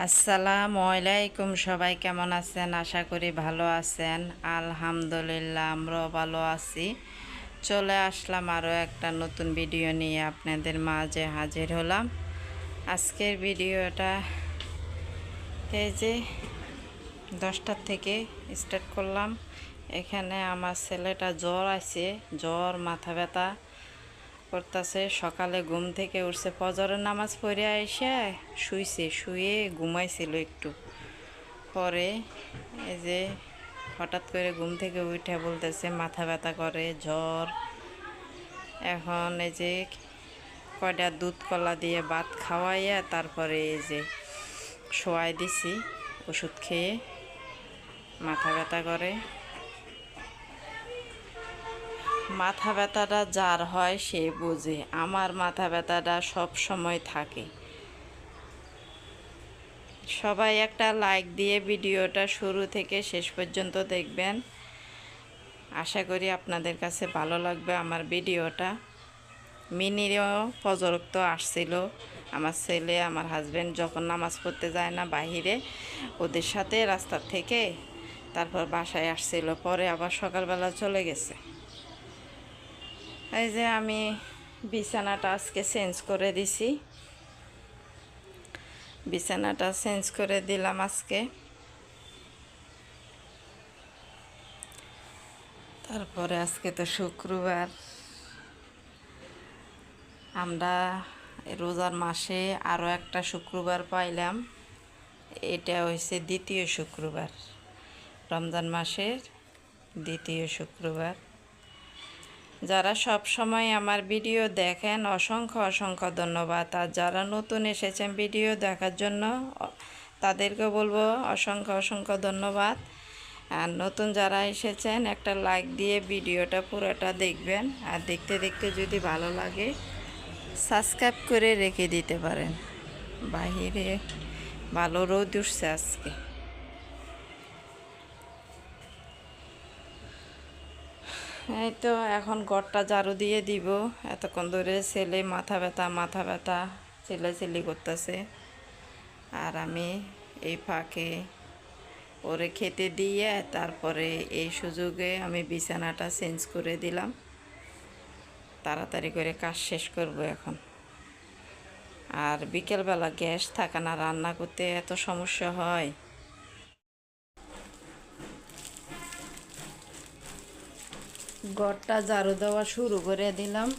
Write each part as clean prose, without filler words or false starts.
আসসালামু আলাইকুম, সবাই কেমন আছেন? আশা করি ভালো আছেন। আলহামদুলিল্লাহ, আমরাও ভালো আছি। চলে আসলাম আরও একটা নতুন ভিডিও নিয়ে আপনাদের মাঝে হাজির হলাম। আজকের ভিডিওটা এই যে 10টার থেকে স্টার্ট করলাম। এখানে আমার ছেলেটা জ্বর আছে, জ্বর মাথা ব্যথা করতেছে। সকালে ঘুম থেকে উঠছে, ফজরের নামাজ পড়ে এসে শুয়ে ঘুমাইছিল একটু। পরে এই যে হঠাৎ করে ঘুম থেকে উঠে বলতেছে মাথা ব্যথা করে, জ্বর। এখন এই যে কয়টা দুধ কলা দিয়ে ভাত খাওয়াইয়া তারপরে এই যে শোয়াই দিছি। ওষুধ খেয়ে মাথা ব্যথা করে। মাথা ব্যথাটা যার হয় সে বোঝে। আমার মাথা ব্যথাটা সব সময় থাকে। সবাই একটা লাইক দিয়ে ভিডিওটা শুরু থেকে শেষ পর্যন্ত দেখবেন। আশা করি আপনাদের কাছে ভালো লাগবে আমার ভিডিওটা। মিনিরও ফজরক্ত আসছিল। আমার ছেলে আমার হাজব্যান্ড যখন নামাজ পড়তে যায় না বাহিরে, ওদের সাথে রাস্তা থেকে তারপর বাসায় আসছিল। পরে আবার সকালবেলা চলে গেছে। এই যে আমি বিছানাটা আজকে চেঞ্জ করে দিছি। বিছানাটা চেঞ্জ করে দিলাম আজকে। তারপরে আজকে তো শুক্রবার, আমরা রোজার মাসে আরও একটা শুক্রবার পাইলাম। এটা হয়েছে দ্বিতীয় শুক্রবার, রমজান মাসের দ্বিতীয় শুক্রবার। যারা সব সময় আমার ভিডিও দেখেন অসংখ্য অসংখ্য ধন্যবাদ। আর যারা নতুন এসেছেন ভিডিও দেখার জন্য তাদেরকে বলবো অসংখ্য অসংখ্য ধন্যবাদ। আর নতুন যারা এসেছেন একটা লাইক দিয়ে ভিডিওটা পুরোটা দেখবেন। আর দেখতে দেখতে যদি ভালো লাগে সাবস্ক্রাইব করে রেখে দিতে পারেন। বাহিরে ভালো রোদ উঠছে আজকে। এই তো এখন ঘরটা ঝাড়ু দিয়ে দিব। এতক্ষণ ধরে ছেলে মাথা ব্যথা চিল্লাচিল্লি করতেছে। আর আমি এই ফাঁকে ওরে খেতে দিয়ে তারপরে এই সুযোগে আমি বিছানাটা চেঞ্জ করে দিলাম। তাড়াতাড়ি করে কাজ শেষ করব এখন। আর বিকেলবেলা গ্যাস থাকে না, রান্না করতে এত সমস্যা হয়। ঘরটা ঝাড়ু দেওয়া শুরু করে দিলাম।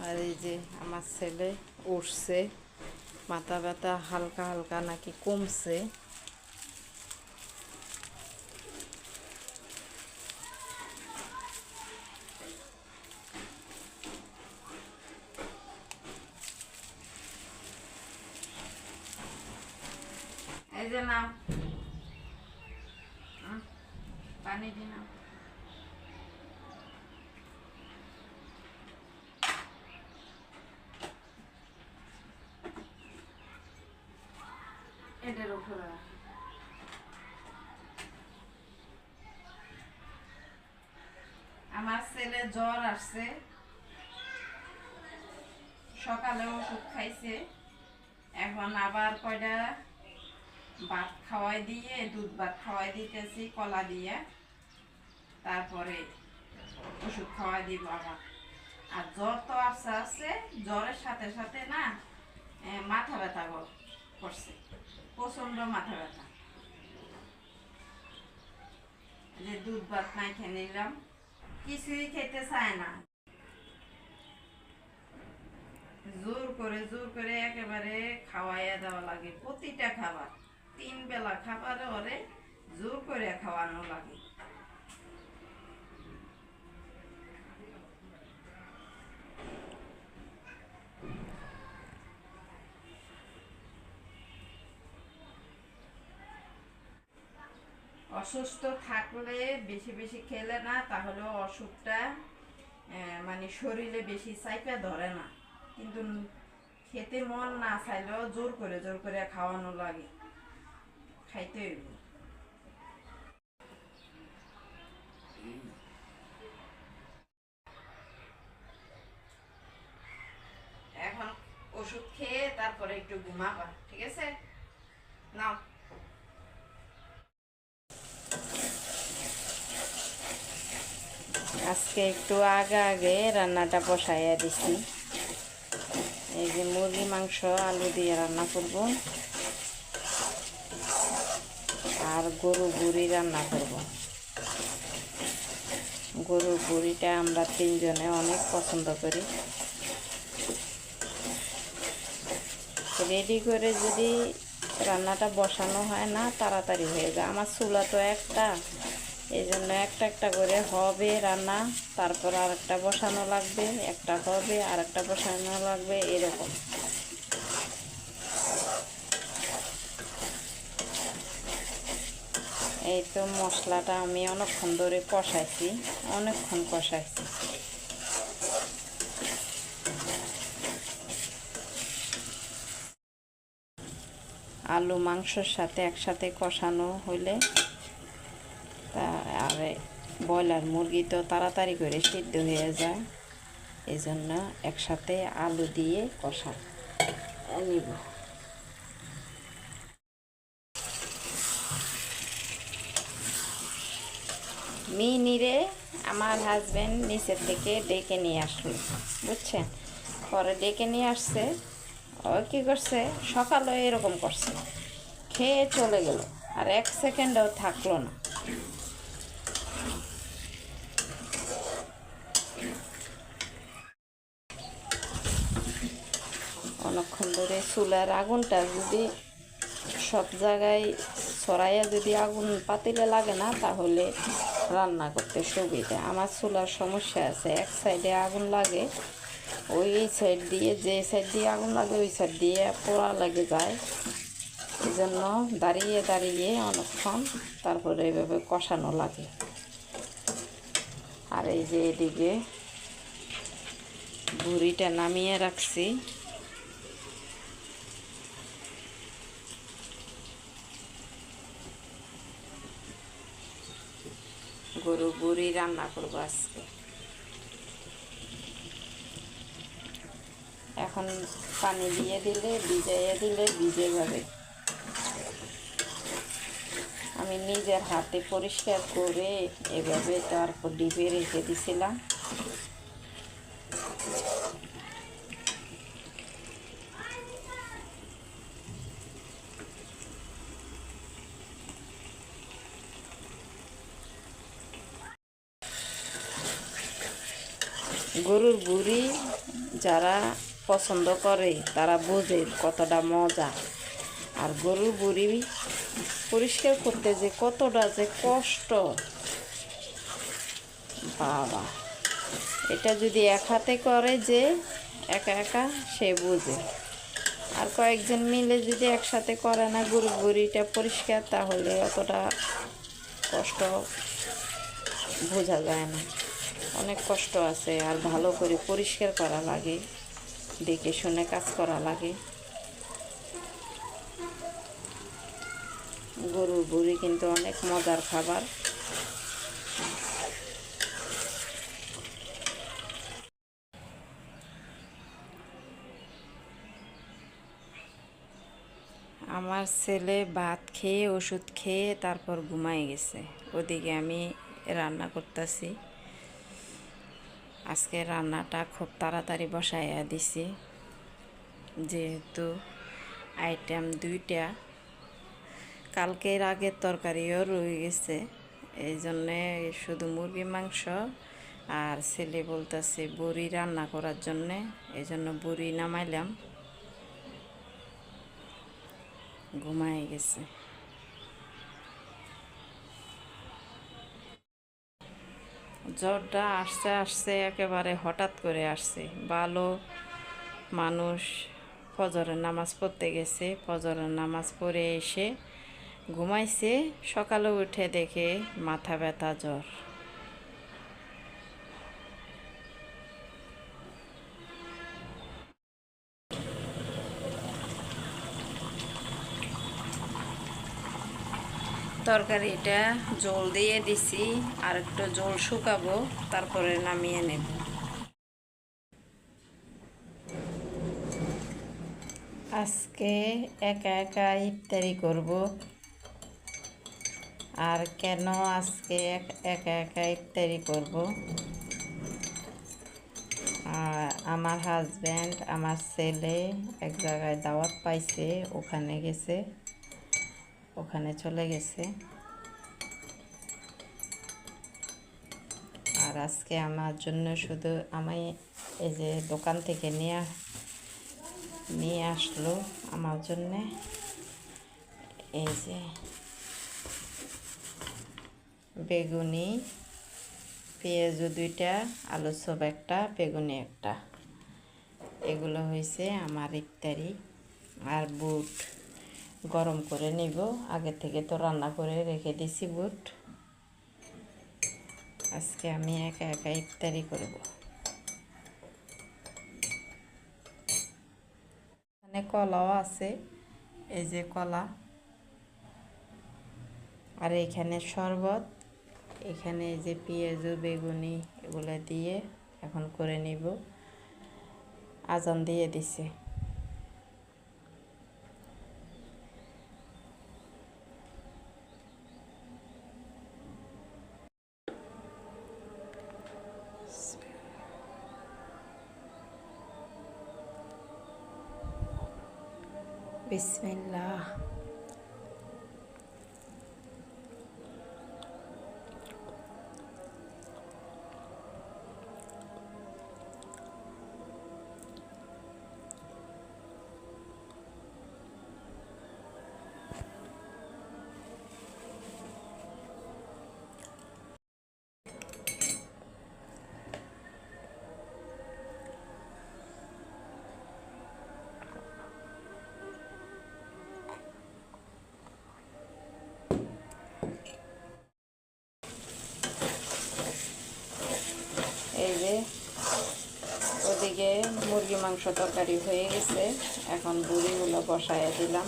আর এই যে আমার ছেলে উঠছে, মাথা ব্যথা হালকা হালকা নাকি কমছে। এই যে নাও, পানি দি নাও। এটার উপরে আমার ছেলে জ্বর আসছে, সকালে ওষুধ খাইছে। এখন আবার কয়টা ভাত খাওয়াই দিয়ে দুধ ভাত খাওয়াই দিতেছি কলা দিয়ে, তারপরে ওষুধ খাওয়াই দিব আবার। আর জ্বর তো আসছে আসছে, জ্বরের সাথে সাথে না মাথা ব্যথা করছে, প্রচন্ড মাথা ব্যথা। যে দুধ ভাত নাই খেয়ে নিলাম, কিছুই খেতে চায় না। জোর করে একেবারে খাওয়াইয়া দেওয়া লাগে। প্রতিটা খাবার, 3 বেলা খাবার ওরে জোর করে খাওয়ানো লাগে। অসুস্থ থাকলে বেশি বেশি খেলে না, তাহলে অসুখটা মানে শরীরে বেশি চাইপা ধরে না। কিন্তু খেতে মন না চাইলেও জোর করে খাওয়ানো লাগে, খাইতে হইব। এখন ওষুধ খেয়ে তারপরে একটু ঘুমাবা, ঠিক আছে? নাও। আজকে একটু আগে আগে রান্নাটা বসাইয়া দিছি। এই যে মুরগি মাংস আলু দিয়ে রান্না করব, আর গরু বুড়ি রান্না করব। গরুর বুড়িটা আমরা তিনজনে অনেক পছন্দ করি। রেডি করে যদি রান্নাটা বসানো হয় না, তাড়াতাড়ি হয়ে যায়। আমার চুলা তো একটা, এই জন্য একটা একটা করে হবে রান্না, তারপর আর একটা বসানো লাগবে, একটা হবে আর একটা বসানো লাগবে, এরকম। এই তো মশলাটা আমি অনেকক্ষণ ধরে কষাইছি, অনেকক্ষণ কষাইছি। আলু মাংসর সাথে একসাথে কষানো হইলে আর ব্রয়লার মুরগি তো তাড়াতাড়ি করে সিদ্ধ হয়ে যায়, এই জন্য একসাথে আলু দিয়ে কষা নিব। মিনিরে আমার হাজব্যান্ড নিচের থেকে ডেকে নিয়ে আসলো, বুঝছেন? পরে ডেকে নিয়ে আসছে, ও কী করছে, সকালে এরকম করছে, খেয়ে চলে গেল, আর এক সেকেন্ডও থাকলো না। অনেকক্ষণ ধরে চুলার আগুনটা যদি সব জায়গায় ছড়াইয়া যদি আগুন পাতিলে লাগে না, তাহলে রান্না করতে সুবিধা। আমার চুলার সমস্যা আছে, এক সাইডে আগুন লাগে, ওই সাইড দিয়ে, যে সাইড দিয়ে আগুন লাগে ওই সাইড দিয়ে পোড়া লেগে যায়। এই জন্য দাঁড়িয়ে দাঁড়িয়ে অনেকক্ষণ তারপরে এভাবে কষানো লাগে। আর এই যে এদিকে বুড়িটা নামিয়ে রাখছি, গরু বুড়ি রান্না করবো আজকে। এখন পানি দিয়ে দিলে, ভিজাইয়া দিলে ভিজে যাবে। আমি নিজের হাতে পরিষ্কার করে এভাবে তারপর ডিপে রেখে দিছিলাম। গরুর বুড়ি যারা পছন্দ করে তারা বোঝে কতটা মজা। আর গরুর বুড়ি পরিষ্কার করতে যে কতটা যে কষ্ট, বাবা! এটা যদি এক হাতে করে যে একা একা, সে বোঝে। আর কয়েকজন মিলে যদি একসাথে করে না গরুর বুড়িটা পরিষ্কার, তাহলে অতটা কষ্ট বোঝা যায় না। অনেক কষ্ট আছে, আর ভালো করে পরিষ্কার করা লাগে, দেখে শুনে কাজ করা লাগে। গরুর বুড়ি কিন্তু অনেক মজার খাবার। আমার ছেলে ভাত খেয়ে ওষুধ খেয়ে তারপর ঘুমাই গেছে, ওদিকে আমি রান্না করতেছি। আজকে রান্নাটা খুব তাড়াতাড়ি বসাইয়া দিছি, যেহেতু আইটেম দুইটা, কালকের আগের তরকারিও রয়ে গেছে, এই জন্যে শুধু মুরগি মাংস আর ছেলে বলতেছে বড়ি রান্না করার জন্যে, এই জন্য বড়ি নামাইলাম। ঘুমাই গেছে। জ্বরটা আসছে আসছে একেবারে হঠাৎ করে আসছে। ভালো মানুষ ফজরের নামাজ পড়তে গেছে, ফজরের নামাজ পড়ে এসে ঘুমাইছে, সকালে উঠে দেখে মাথা ব্যথা, জ্বর। তরকারিটা জল দিয়ে দিছি, আর একটু জল শুকাবো, তারপরে নামিয়ে নেব। আজকে একা একা ইফতারি করব। আর কেন আজকে একা একা ইফতারি করব? আর আমার হাজব্যান্ড, আমার ছেলে এক জায়গায় দাওয়াত পাইছে, ওখানে গেছে, ওখানে চলে গেছে। আর আজকে আমার জন্য শুধু আমি এই যে দোকান থেকে নিয়ে আসলো আমার জন্যে এই যে বেগুনি, পেঁয়াজ 2টা, আলু চপ একটা, বেগুনি একটা, এগুলো হয়েছে আমার ইফতারি। আর বুট গরম করে নিব, আগে থেকে তো রান্না করে রেখে দিছি বুট। আজকে আমি একা একা ইফতারি করব। এখানে কলাও আছে, এই যে কলা, আর এখানে শরবত, এখানে এই যে পেঁয়াজ বেগুনি এগুলো দিয়ে এখন করে নিব। আজান দিয়ে দিছে। বিসমিল্লাহ। এই যে ওদিকে মুরগি মাংস তরকারি হয়ে গেছে, এখন বুড়িগুলো বসায় দিলাম।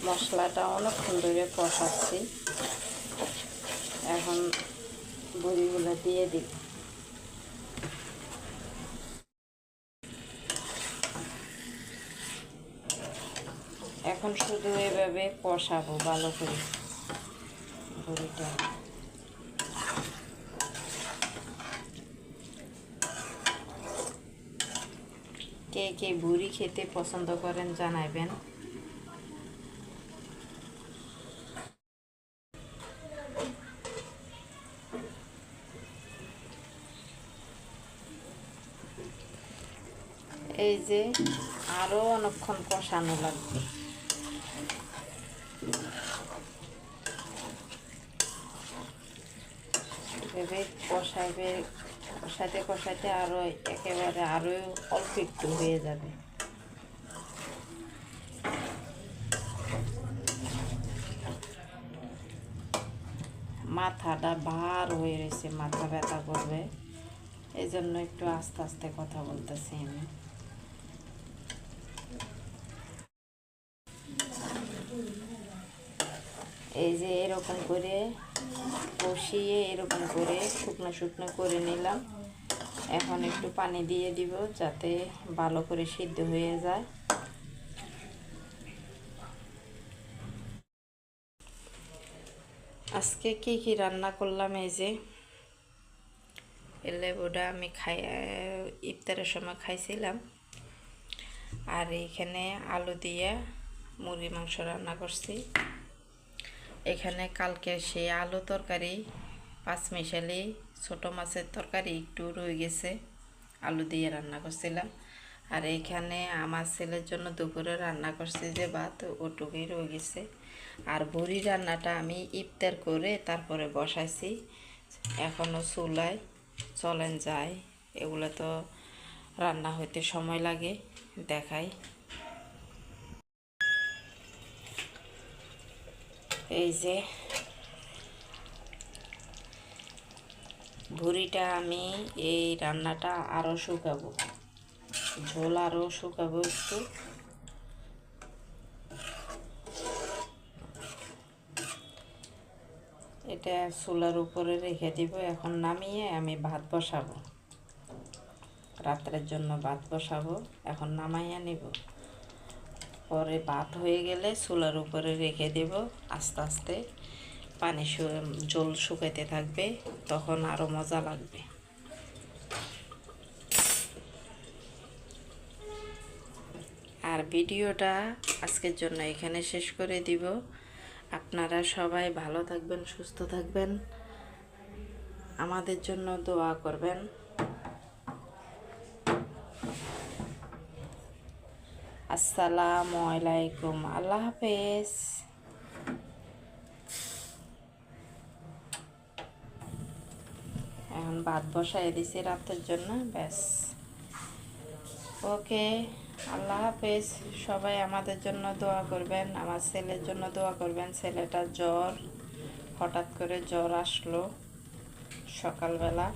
মশলাটা অনেকক্ষণ ধরে কষাচ্ছি, এখন বুড়িগুলো দিয়ে দিই। এখন শুধু এভাবে কষাবো ভালো করে বুড়িটা। কে কে বুড়ি খেতে পছন্দ করেন জানাইবেন। এই যে আরো অনেকক্ষণ কষানো লাগবে। এভাবে কষাতে কষাতে আরো একেবারে আরো অল্প একটু হয়ে যাবে। মাথাটা ভার হয়ে রয়েছে, মাথা ব্যথা করবে, এই জন্য একটু আস্তে আস্তে কথা বলতেছি আমি। এই যে এরকম করে কষিয়ে এরকম করে শুকনো শুকনো করে নিলাম। এখন একটু পানি দিয়ে দিব যাতে ভালো করে সিদ্ধ হয়ে যায়। আজকে কি কি রান্না করলাম, এই যে লেবুটা আমি ইফতারের সময় খাইছিলাম। আর এইখানে আলু দিয়ে মুরগি মাংস রান্না করছি। এখানে কালকে সেই আলু তরকারি, পাঁচমিশালি ছোটো মাছের তরকারি একটু রয়ে গেছে, আলু দিয়ে রান্না করছিলাম। আর এইখানে আমার ছেলের জন্য দুপুরে রান্না করছি যে ভাত, ওটুকুই রয়ে গেছে। আর বড়ি রান্নাটা আমি ইফতার করে তারপরে বসাইছি, এখনও চুলায় চলেন যায়, এগুলো তো রান্না হইতে সময় লাগে, দেখাই। এই যে ভুড়িটা আমি এই রান্নাটা আরও শুকাবো, ঝোল আরও শুকাবো একটু। এটা চুলার উপরে রেখে দিব, এখন নামিয়ে আমি ভাত বসাবো। রাত্রের জন্য ভাত বসাবো। এখন নামাইয়া নিব, পরে ভাত হয়ে গেলে চুলার উপরে রেখে দেব। আস্তে আস্তে পানি জল শুকাইতে থাকবে, তখন আরও মজা লাগবে। আর ভিডিওটা আজকের জন্য এখানে শেষ করে দিব। আপনারা সবাই ভালো থাকবেন, সুস্থ থাকবেন, আমাদের জন্য দোয়া করবেন। আসসালামু আলাইকুম, আল্লাহ হাফেজ। এখন ভাত বসাই দিছি রাতের জন্য, ব্যাস। ওকে, আল্লাহ হাফেজ। সবাই আমাদের জন্য দোয়া করবেন, আমার ছেলের জন্য দোয়া করবেন। ছেলেটার জ্বর, হঠাৎ করে জ্বর আসলো সকালবেলা।